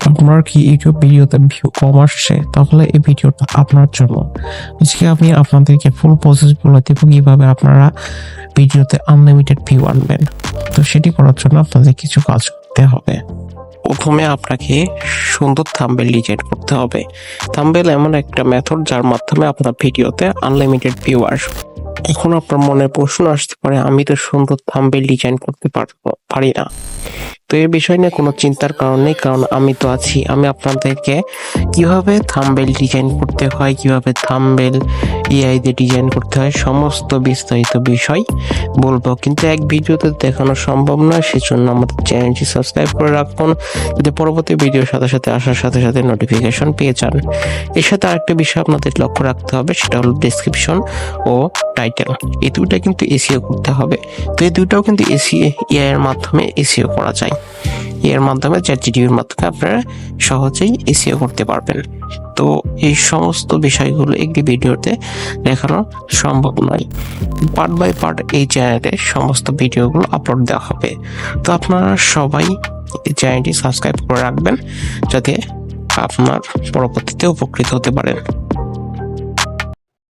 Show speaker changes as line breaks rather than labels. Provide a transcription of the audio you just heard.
আপনার কি ইউটিউব ভিডিওতে ভিউ কম আসছে, তাহলে এই ভিডিওটা আপনার জন্য। আজকে আমি আপনাদেরকে ফুল প্রসেস বলে দেব কিভাবে আপনারা ভিডিওতে আনলিমিটেড ভিউ আনবেন। তো সেটি করার জন্য আপনাদের কিছু কাজ করতে হবে। প্রথমে আপনাকে সুন্দর থাম্বনেল ডিজাইন করতে হবে। থাম্বনেল এমন একটা মেথড যার মাধ্যমে আপনার ভিডিওতে আনলিমিটেড ভিউ আসবে। এখন আপনার মনে প্রশ্ন আসতে পারে, আমি তো সুন্দর থাম্বনেল ডিজাইন করতে পারি না। তো এই বিষয় নিয়ে কোনো চিন্তার কারণ নেই, কারণ আমি তো আছি। আমি আপনাদেরকে কিভাবে থাম্বনেল ডিজাইন করতে হয়, কিভাবে থাম্বনেল এআই দিয়ে ডিজাইন করতে হয়, সমস্ত বিস্তারিত বিষয় বলবো। কিন্তু এক ভিডিওতে দেখানো সম্ভব নয়, সেজন্য আমাদের চ্যানেলটি সাবস্ক্রাইব করে রাখুন, যাতে পরবর্তী ভিডিওর সাথে সাথে আসার সাথে সাথে নোটিফিকেশন পেয়ে যান। এর সাথে আরেকটা বিষয় আপনাদের লক্ষ্য রাখতে হবে, সেটা হলো ডেসক্রিপশন ও টাইটেল। এই দুইটা কিন্তু এসইও করতে হবে। তো এই দুইটাও কিন্তু এআই এর মাধ্যমে এসইও করা যায়। এর মাধ্যমে চ্যাটজিপিটির মাধ্যমে আপনারা সহজেই এসইও করতে পারবেন। তো এই সমস্ত বিষয়গুলো একটি ভিডিওতে দেখানো সম্ভব নয়। পার্ট বাই পার্ট এই চ্যানেলে সমস্ত ভিডিওগুলো আপলোড দেওয়া হবে। তো আপনারা সবাই এই চ্যানেলটি সাবস্ক্রাইব করে রাখবেন, যাতে আপনার পরবর্তীতে উপকৃত হতে পারেন।